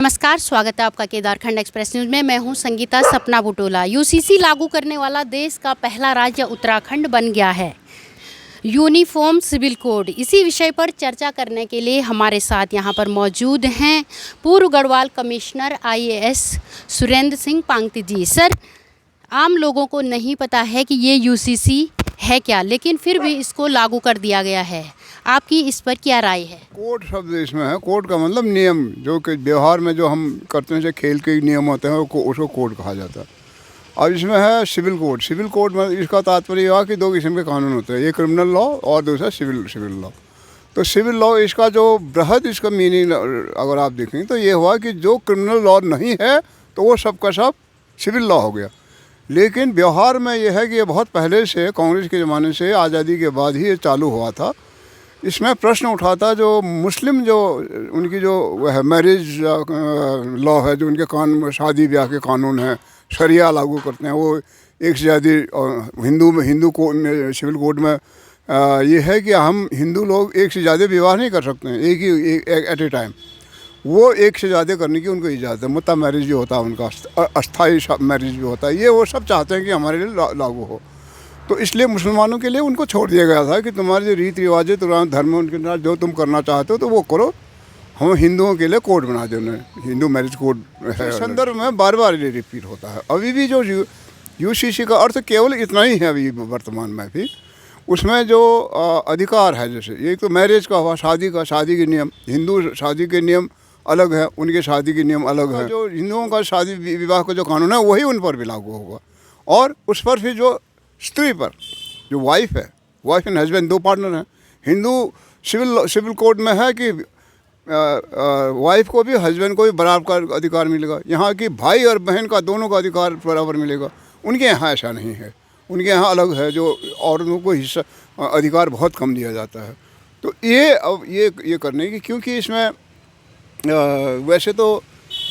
नमस्कार, स्वागत है आपका केदारखंड एक्सप्रेस न्यूज़ में। मैं हूं संगीता सपना बुटोला। यूसीसी लागू करने वाला देश का पहला राज्य उत्तराखंड बन गया है। यूनिफॉर्म सिविल कोड, इसी विषय पर चर्चा करने के लिए हमारे साथ यहां पर मौजूद हैं पूर्व गढ़वाल कमिश्नर IAS सुरेंद्र सिंह पांगती जी। सर, आम लोगों को नहीं पता है कि ये यूसीसी है क्या, लेकिन फिर भी इसको लागू कर दिया गया है। आपकी इस पर क्या राय है? कोड शब्द इसमें है। कोड का मतलब नियम, जो कि व्यवहार में जो हम करते हैं, जैसे खेल के नियम होते हैं, उसको कोड कहा जाता है। और इसमें है सिविल कोड। सिविल कोड में इसका तात्पर्य यह कि दो किस्म के कानून होते हैं, एक क्रिमिनल लॉ और दूसरा सिविल लॉ। तो सिविल लॉ, इसका जो बृहद इसका मीनिंग अगर आप देखें तो ये हुआ कि जो क्रिमिनल लॉ नहीं है तो वो सब का सब सिविल लॉ हो गया। लेकिन व्यवहार में यह है कि ये बहुत पहले से, कांग्रेस के ज़माने से, आज़ादी के बाद ही ये चालू हुआ था। इसमें प्रश्न उठाता जो मुस्लिम, जो उनकी जो है मैरिज लॉ है, जो उनके कानून, शादी ब्याह के कानून हैं, शरिया लागू करते हैं, वो एक से ज़्यादा हिंदू कोड में, सिविल कोड में ये है कि हम हिंदू लोग एक से ज़्यादा विवाह नहीं कर सकते हैं एक ही एट ए टाइम। वो एक से ज़्यादा करने की उनको इजाज़त है। मुत्ता मैरिज भी होता है उनका, अस्थाई मैरिज भी होता है। ये वो सब चाहते हैं कि हमारे लिए लागू हो। तो इसलिए मुसलमानों के लिए उनको छोड़ दिया गया था कि तुम्हारे जो रीति रिवाज है, तुम्हारा धर्म है, उनके साथ जो तुम करना चाहते हो तो वो करो। हम हिंदुओं के लिए कोड बना दे, उन्हें हिंदू मैरिज कोड है। संदर्भ में बार बार ये रिपीट होता है। अभी भी जो यूसीसी का अर्थ केवल इतना ही है अभी वर्तमान में भी। उसमें जो अधिकार है, जैसे ये तो मैरिज का हुआ, शादी के नियम, हिंदू शादी के नियम अलग है, उनके शादी के नियम अलग है। जो हिंदुओं का शादी विवाह का जो कानून है वही उन पर भी लागू होगा। और उस पर फिर जो स्त्री पर, जो वाइफ है, वाइफ एंड हस्बैंड दो पार्टनर हैं। हिंदू सिविल कोड में है कि वाइफ को भी हस्बैंड को भी बराबर का अधिकार मिलेगा। यहाँ की भाई और बहन का दोनों का अधिकार बराबर मिलेगा। उनके यहाँ ऐसा नहीं है, उनके यहाँ अलग है, जो औरतों को हिस्सा अधिकार बहुत कम दिया जाता है। तो ये अब ये करने की, क्योंकि इसमें वैसे तो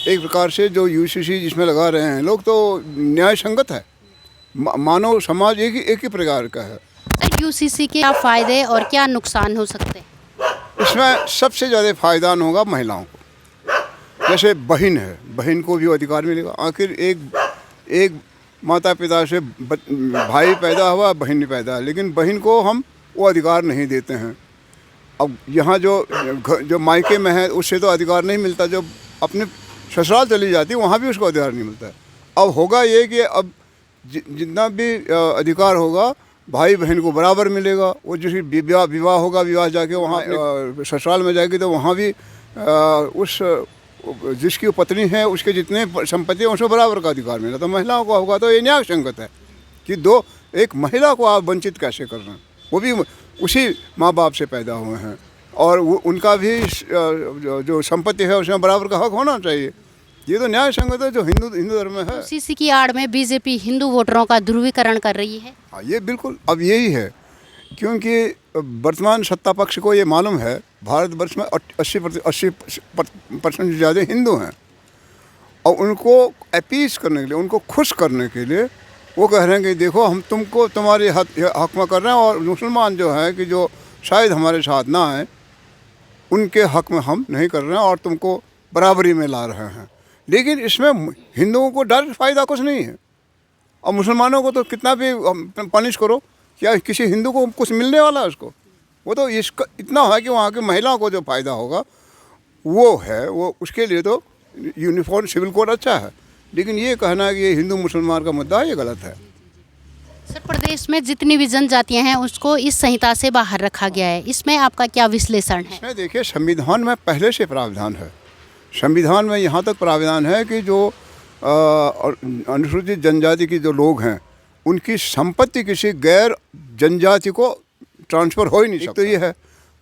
एक प्रकार से जो यूसीसी जिसमें लगा रहे हैं लोग, तो न्याय संगत है। मानव समाज एक ही प्रकार का है। यूसीसी के क्या फ़ायदे और क्या नुकसान हो सकते हैं? इसमें सबसे ज़्यादा फ़ायदा होगा महिलाओं को। जैसे बहन है, बहन को भी अधिकार मिलेगा। आखिर एक माता पिता से भाई पैदा हुआ, बहन नहीं पैदा, लेकिन बहन को हम वो अधिकार नहीं देते हैं। अब यहाँ जो मायके में है उससे तो अधिकार नहीं मिलता, जब अपने ससुराल चली जाती है वहाँ भी उसको अधिकार नहीं मिलता है। अब होगा ये कि अब जितना भी अधिकार होगा भाई बहन को बराबर मिलेगा। वो जिसकी विवाह होगा, विवाह जाके वहाँ ससुराल में जाएगी तो वहाँ भी उस जिसकी पत्नी है उसके जितने संपत्ति है उसको बराबर का अधिकार मिला। तो महिलाओं को होगा तो ये न्याय संगत है कि एक महिला को आप वंचित कैसे कर रहे हैं, वो भी उसी माँ बाप से पैदा हुए हैं, और उनका भी जो संपत्ति है उसमें बराबर का हक होना चाहिए। ये तो न्याय संगत है जो हिंदू धर्म में है। यूसीसी की आड़ में बीजेपी हिंदू वोटरों का ध्रुवीकरण कर रही है। हाँ, ये बिल्कुल अब यही है, क्योंकि वर्तमान सत्ता पक्ष को ये मालूम है भारतवर्ष में 80% से ज़्यादा हिंदू हैं, और उनको अपीस करने के लिए, उनको खुश करने के लिए वो कह रहे हैं कि देखो हम तुमको तुम्हारे हक में कर रहे हैं, और मुसलमान जो हैं कि जो शायद हमारे साथ ना आए, उनके हक में हम नहीं कर रहे हैं और तुमको बराबरी में ला रहे हैं। लेकिन इसमें हिंदुओं को डायरेक्ट फ़ायदा कुछ नहीं है, और मुसलमानों को तो कितना भी पनिश करो, क्या किसी हिंदू को कुछ मिलने वाला है उसको? वो तो इसका इतना है कि वहाँ की महिलाओं को जो फ़ायदा होगा वो है, वो उसके लिए तो यूनिफॉर्म सिविल कोड अच्छा है। लेकिन ये कहना है कि ये हिंदू मुसलमान का मुद्दा है, ये गलत है। सर, प्रदेश में जितनी भी जनजातियाँ हैं उसको इस संहिता से बाहर रखा गया है, इसमें आपका क्या विश्लेषण है? इसमें देखिए, संविधान में पहले से प्रावधान है। संविधान में यहाँ तक प्रावधान है कि जो अनुसूचित जनजाति के जो लोग हैं उनकी संपत्ति किसी गैर जनजाति को ट्रांसफ़र हो ही नहीं सकता। तो ये है।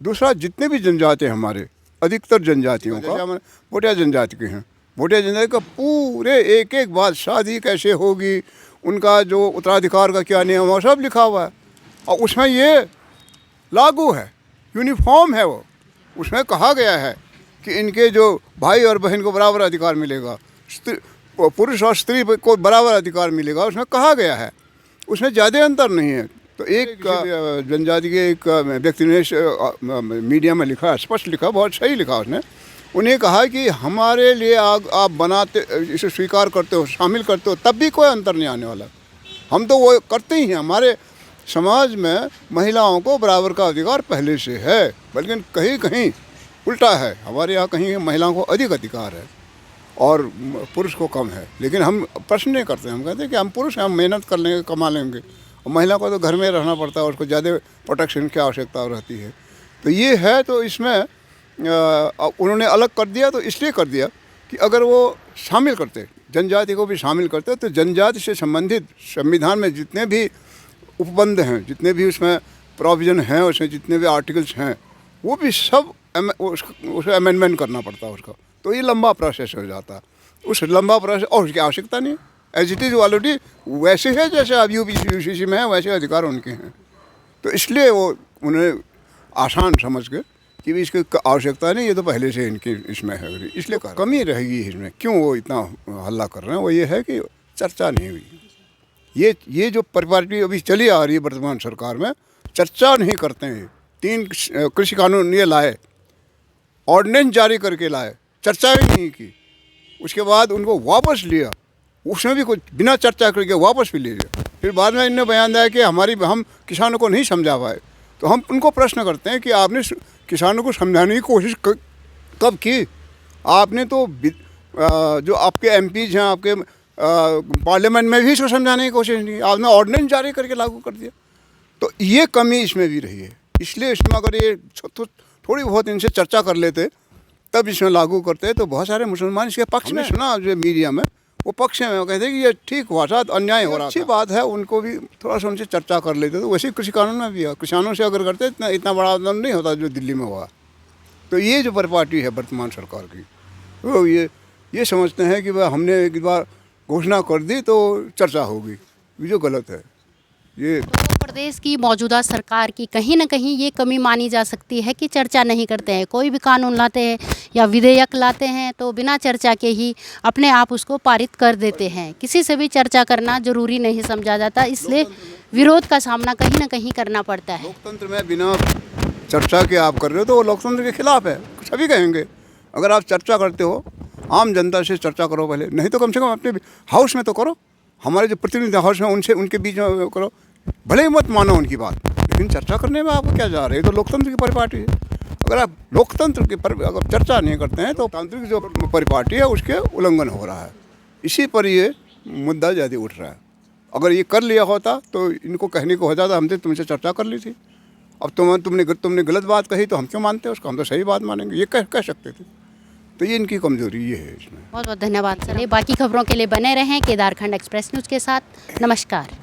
दूसरा, जितने भी जनजाति हैं हमारे, अधिकतर जनजातियों का, भोटिया जनजाति के हैं, भोटिया जनजाति का पूरे एक बात, शादी कैसे होगी, उनका जो उत्तराधिकार का क्या नियम है, सब लिखा हुआ है। और उसमें ये लागू है, यूनिफॉर्म है। वो उसमें कहा गया है कि इनके जो भाई और बहन को बराबर अधिकार मिलेगा, पुरुष और स्त्री को बराबर अधिकार मिलेगा, उसमें कहा गया है। उसमें ज़्यादा अंतर नहीं है। तो एक जनजाति के एक व्यक्ति ने मीडिया में लिखा, स्पष्ट लिखा, बहुत सही लिखा उसने। उन्हें कहा कि हमारे लिए आप बनाते, इसे स्वीकार करते हो, शामिल करते हो, तब भी कोई अंतर नहीं आने वाला। हम तो वो करते ही हैं। हमारे समाज में महिलाओं को बराबर का अधिकार पहले से है, बल्कि कहीं कहीं उल्टा है। हमारे यहाँ कहीं महिलाओं को अधिक अधिकार है और पुरुष को कम है। लेकिन हम प्रश्न नहीं करते, हम कहते हैं कि हम पुरुष हैं, हम मेहनत कर लेंगे, कमा लेंगे। और महिला को तो घर में रहना पड़ता है, उसको ज़्यादा प्रोटेक्शन की आवश्यकता रहती है। तो ये है, तो इसमें उन्होंने अलग कर दिया, तो इसलिए कर दिया कि अगर वो शामिल करते, जनजाति को भी शामिल करते, तो जनजाति से संबंधित संविधान में जितने भी उपबंध हैं, जितने भी उसमें प्रोविज़न हैं, उसमें जितने भी आर्टिकल्स हैं, वो भी सब उसे अमेंडमेंट करना पड़ता है उसका। तो ये लंबा प्रोसेस हो जाता। उस लंबा प्रोसेस और उसकी आवश्यकता नहीं, एज इट इज़ ऑलरेडी वैसे है जैसे अब यूसीसी में है, वैसे अधिकार उनके हैं। तो इसलिए वो उन्हें आसान समझ के कि भी इसकी आवश्यकता नहीं, ये तो पहले से इनकी इसमें है, इसलिए कमी रहेगी इसमें। क्यों वो इतना हल्ला कर रहे हैं, वो ये है कि चर्चा नहीं हुई। ये जो परिपाटी अभी चली आ रही है वर्तमान सरकार में, चर्चा नहीं करते हैं। 3 कृषि कानून ये लाए, ऑर्डिनेंस जारी करके लाए, चर्चा ही नहीं की। उसके बाद उनको वापस लिया, उसमें भी कुछ बिना चर्चा करके वापस भी ले लिया। फिर बाद में इन्होंने बयान दिया कि हम किसानों को नहीं समझा पाए। तो हम उनको प्रश्न करते हैं कि आपने किसानों को समझाने की कोशिश कब की? आपने तो जो आपके एमपीज हैं, आपके पार्लियामेंट में भी इसको समझाने की कोशिश नहीं की, आपने ऑर्डिनेंस जारी करके लागू कर दिया। तो ये कमी इसमें भी रही है। इसलिए इसमें अगर ये थोड़ी बहुत इनसे चर्चा कर लेते, तब इसमें लागू करते, तो बहुत सारे मुसलमान इसके पक्ष में सुना, जो मीडिया में वो पक्ष में, वो कहते हैं कि ये ठीक हुआ था, अन्याय हो रहा था। अच्छी बात है, उनको भी थोड़ा सा उनसे चर्चा कर लेते। तो वैसे कृषि कानून में भी है, किसानों से अगर करते इतना बड़ा आंदोलन नहीं होता जो दिल्ली में हुआ। तो ये जो परिपाटी है वर्तमान सरकार की, वो ये समझते हैं कि वह हमने एक बार घोषणा कर दी तो चर्चा होगी, ये जो गलत है। ये प्रदेश की मौजूदा सरकार की कहीं ना कहीं ये कमी मानी जा सकती है कि चर्चा नहीं करते हैं। कोई भी कानून लाते हैं या विधेयक लाते हैं तो बिना चर्चा के ही अपने आप उसको पारित कर देते हैं। किसी से भी चर्चा करना जरूरी नहीं समझा जाता, इसलिए विरोध का सामना कहीं ना कहीं करना पड़ता है। लोकतंत्र में बिना चर्चा के आप कर रहे हो तो वो लोकतंत्र के खिलाफ है, सभी कहेंगे। अगर आप चर्चा करते हो, आम जनता से चर्चा करो पहले, नहीं तो कम से कम अपने हाउस में तो करो। हमारे जो प्रतिनिधि हाउस में उनके बीच में करो, भले ही मत मानो उनकी बात, लेकिन चर्चा करने में आपको क्या जा रहे है? तो लोकतंत्र की परिपाटी है। अगर आप लोकतंत्र की अगर चर्चा नहीं करते हैं तो तांत्रिक जो परिपाटी है उसके उल्लंघन हो रहा है। इसी पर ये मुद्दा ज़्यादा उठ रहा है। अगर ये कर लिया होता तो इनको कहने को हो जाता हमने तुमसे चर्चा कर ली थी, अब तुमने गलत बात कही तो हम क्यों मानते हैं उसको, हम तो सही बात मानेंगे, ये कह सकते थे। तो ये इनकी कमजोरी ये है इसमें। बहुत बहुत धन्यवाद सर। बाकी खबरों के लिए बने रहें केदारखंड एक्सप्रेस न्यूज़ के साथ। नमस्कार।